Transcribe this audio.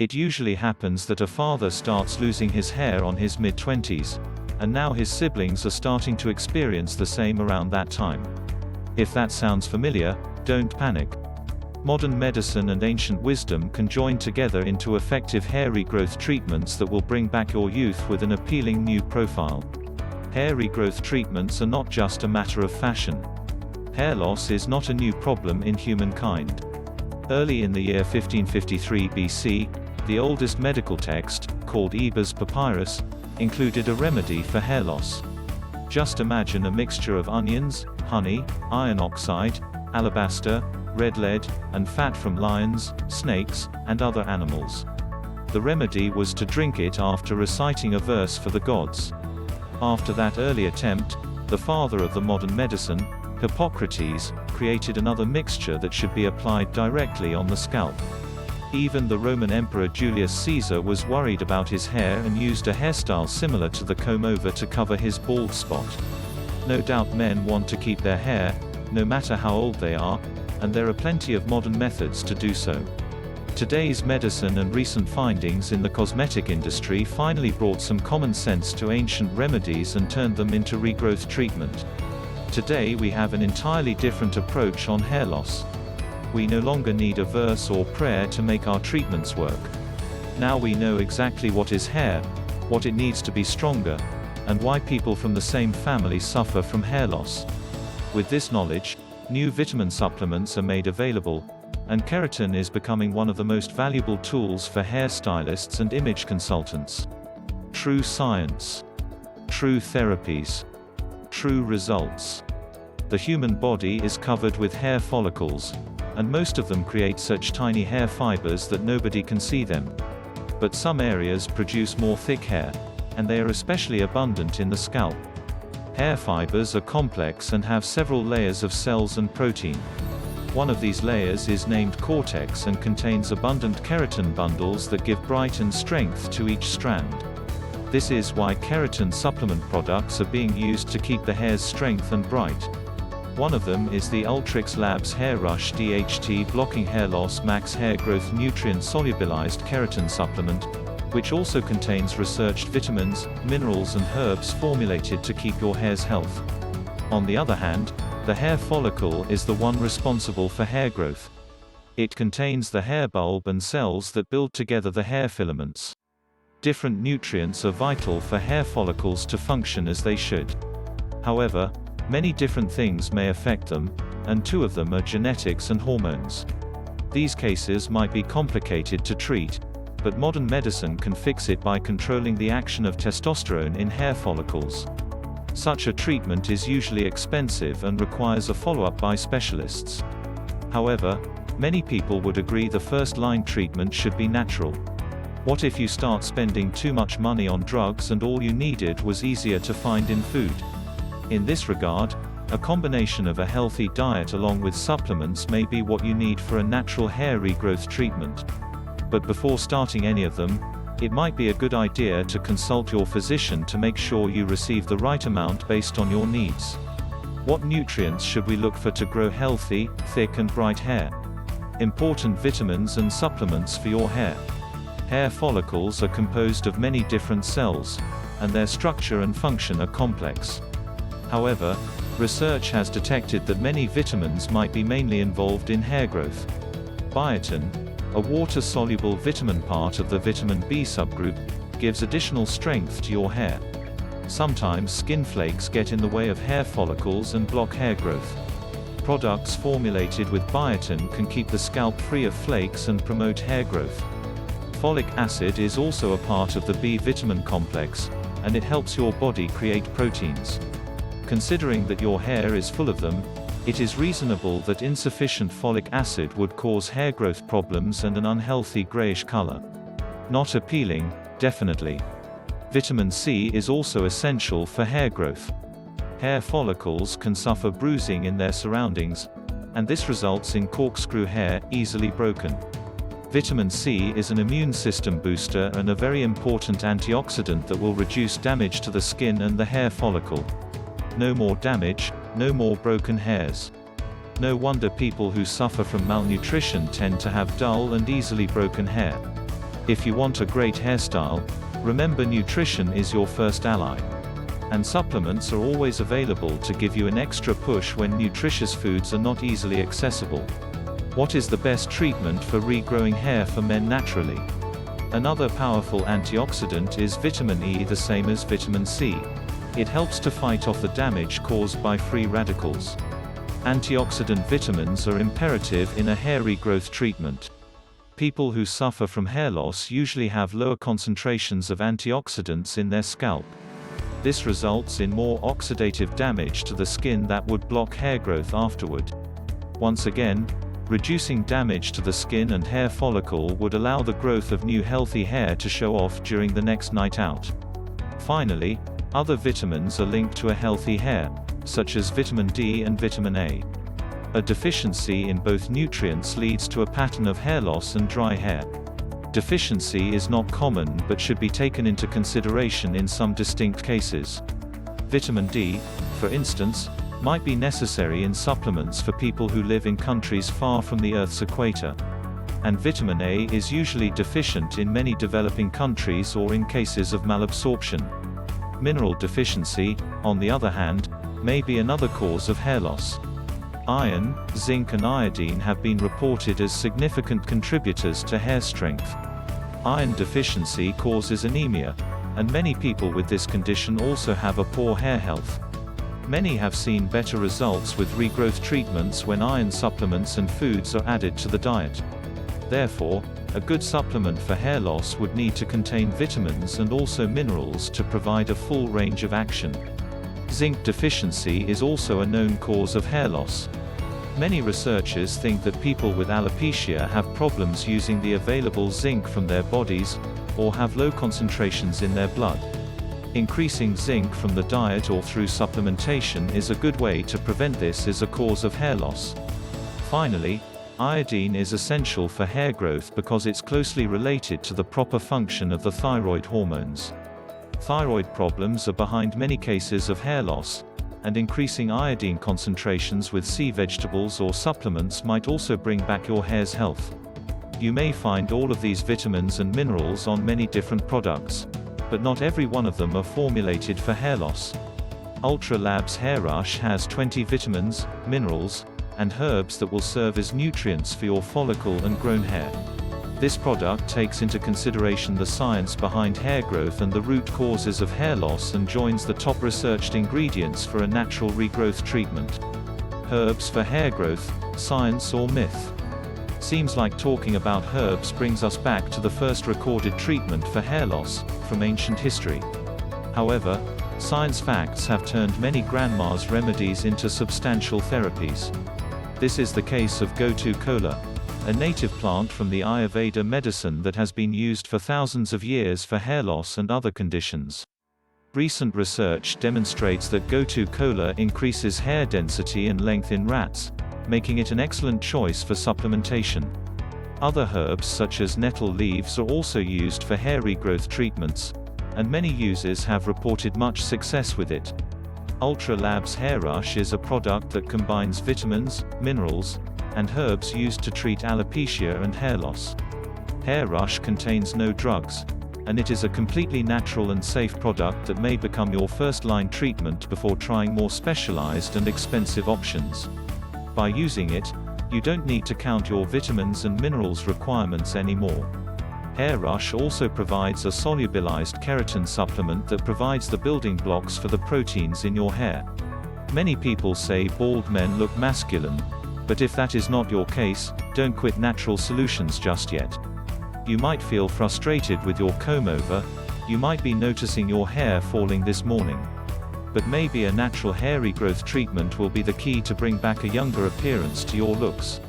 It usually happens that a father starts losing his hair on his mid-20s, and now his siblings are starting to experience the same around that time. If that sounds familiar, don't panic. Modern medicine and ancient wisdom can join together into effective hair regrowth treatments that will bring back your youth with an appealing new profile. Hair regrowth treatments are not just a matter of fashion. Hair loss is not a new problem in humankind. Early in the year 1553 BC, the oldest medical text, called Eber's Papyrus, included a remedy for hair loss. Just imagine a mixture of onions, honey, iron oxide, alabaster, red lead, and fat from lions, snakes, and other animals. The remedy was to drink it after reciting a verse for the gods. After that early attempt, the father of the modern medicine, Hippocrates, created another mixture that should be applied directly on the scalp. Even the Roman Emperor Julius Caesar was worried about his hair and used a hairstyle similar to the comb-over to cover his bald spot. No doubt men want to keep their hair, no matter how old they are, and there are plenty of modern methods to do so. Today's medicine and recent findings in the cosmetic industry finally brought some common sense to ancient remedies and turned them into regrowth treatment. Today we have an entirely different approach on hair loss. We no longer need a verse or prayer to make our treatments work. Now we know exactly what is hair, what it needs to be stronger, and why people from the same family suffer from hair loss. With this knowledge, new vitamin supplements are made available, and keratin is becoming one of the most valuable tools for hairstylists and image consultants. True science. True therapies. True results. The human body is covered with hair follicles, and most of them create such tiny hair fibers that nobody can see them. But some areas produce more thick hair, and they are especially abundant in the scalp. Hair fibers are complex and have several layers of cells and protein. One of these layers is named cortex and contains abundant keratin bundles that give bright and strength to each strand. This is why keratin supplement products are being used to keep the hair's strength and bright. One of them is the Ultrix Labs Hair Rush DHT Blocking Hair Loss Max Hair Growth Nutrient Solubilized Keratin Supplement, which also contains researched vitamins, minerals and herbs formulated to keep your hair's health. On the other hand, the hair follicle is the one responsible for hair growth. It contains the hair bulb and cells that build together the hair filaments. Different nutrients are vital for hair follicles to function as they should. However, many different things may affect them, and two of them are genetics and hormones. These cases might be complicated to treat, but modern medicine can fix it by controlling the action of testosterone in hair follicles. Such a treatment is usually expensive and requires a follow-up by specialists. However, many people would agree the first-line treatment should be natural. What if you start spending too much money on drugs and all you needed was easier to find in food? In this regard, a combination of a healthy diet along with supplements may be what you need for a natural hair regrowth treatment. But before starting any of them, it might be a good idea to consult your physician to make sure you receive the right amount based on your needs. What nutrients should we look for to grow healthy, thick and bright hair? Important vitamins and supplements for your hair. Hair follicles are composed of many different cells, and their structure and function are complex. However, research has detected that many vitamins might be mainly involved in hair growth. Biotin, a water-soluble vitamin part of the vitamin B subgroup, gives additional strength to your hair. Sometimes skin flakes get in the way of hair follicles and block hair growth. Products formulated with biotin can keep the scalp free of flakes and promote hair growth. Folic acid is also a part of the B vitamin complex, and it helps your body create proteins. Considering that your hair is full of them, it is reasonable that insufficient folic acid would cause hair growth problems and an unhealthy grayish color. Not appealing, definitely. Vitamin C is also essential for hair growth. Hair follicles can suffer bruising in their surroundings, and this results in corkscrew hair, easily broken. Vitamin C is an immune system booster and a very important antioxidant that will reduce damage to the skin and the hair follicle. No more damage, no more broken hairs. No wonder people who suffer from malnutrition tend to have dull and easily broken hair. If you want a great hairstyle, remember nutrition is your first ally. And supplements are always available to give you an extra push when nutritious foods are not easily accessible. What is the best treatment for regrowing hair for men naturally? Another powerful antioxidant is vitamin E, the same as vitamin C. It helps to fight off the damage caused by free radicals. Antioxidant vitamins are imperative in a hair regrowth treatment. People who suffer from hair loss usually have lower concentrations of antioxidants in their scalp. This results in more oxidative damage to the skin that would block hair growth afterward. Once again, reducing damage to the skin and hair follicle would allow the growth of new healthy hair to show off during the next night out. Finally, other vitamins are linked to a healthy hair, such as vitamin D and vitamin A. A deficiency in both nutrients leads to a pattern of hair loss and dry hair. Deficiency is not common but should be taken into consideration in some distinct cases. Vitamin D, for instance, might be necessary in supplements for people who live in countries far from the Earth's equator. And vitamin A is usually deficient in many developing countries or in cases of malabsorption. Mineral deficiency, on the other hand, may be another cause of hair loss. Iron, zinc and iodine have been reported as significant contributors to hair strength. Iron deficiency causes anemia, and many people with this condition also have a poor hair health. Many have seen better results with regrowth treatments when iron supplements and foods are added to the diet. Therefore, a good supplement for hair loss would need to contain vitamins and also minerals to provide a full range of action. Zinc deficiency is also a known cause of hair loss. Many researchers think that people with alopecia have problems using the available zinc from their bodies, or have low concentrations in their blood. Increasing zinc from the diet or through supplementation is a good way to prevent this as a cause of hair loss. Finally, iodine is essential for hair growth because it's closely related to the proper function of the thyroid hormones. Thyroid problems are behind many cases of hair loss, and increasing iodine concentrations with sea vegetables or supplements might also bring back your hair's health. You may find all of these vitamins and minerals on many different products, but not every one of them are formulated for hair loss. Ultra Labs Hair Rush has 20 vitamins, minerals, and herbs that will serve as nutrients for your follicle and grown hair. This product takes into consideration the science behind hair growth and the root causes of hair loss and joins the top researched ingredients for a natural regrowth treatment. Herbs for hair growth, science or myth? Seems like talking about herbs brings us back to the first recorded treatment for hair loss, from ancient history. However, science facts have turned many grandma's remedies into substantial therapies. This is the case of Gotu kola, a native plant from the Ayurveda medicine that has been used for thousands of years for hair loss and other conditions. Recent research demonstrates that Gotu kola increases hair density and length in rats, making it an excellent choice for supplementation. Other herbs such as nettle leaves are also used for hair regrowth treatments, and many users have reported much success with it. Ultra Labs Hair Rush is a product that combines vitamins, minerals, and herbs used to treat alopecia and hair loss. Hair Rush contains no drugs, and it is a completely natural and safe product that may become your first-line treatment before trying more specialized and expensive options. By using it, you don't need to count your vitamins and minerals requirements anymore. Hair Rush also provides a solubilized keratin supplement that provides the building blocks for the proteins in your hair. Many people say bald men look masculine, but if that is not your case, don't quit natural solutions just yet. You might feel frustrated with your comb-over, you might be noticing your hair falling this morning. But maybe a natural hair regrowth treatment will be the key to bring back a younger appearance to your looks.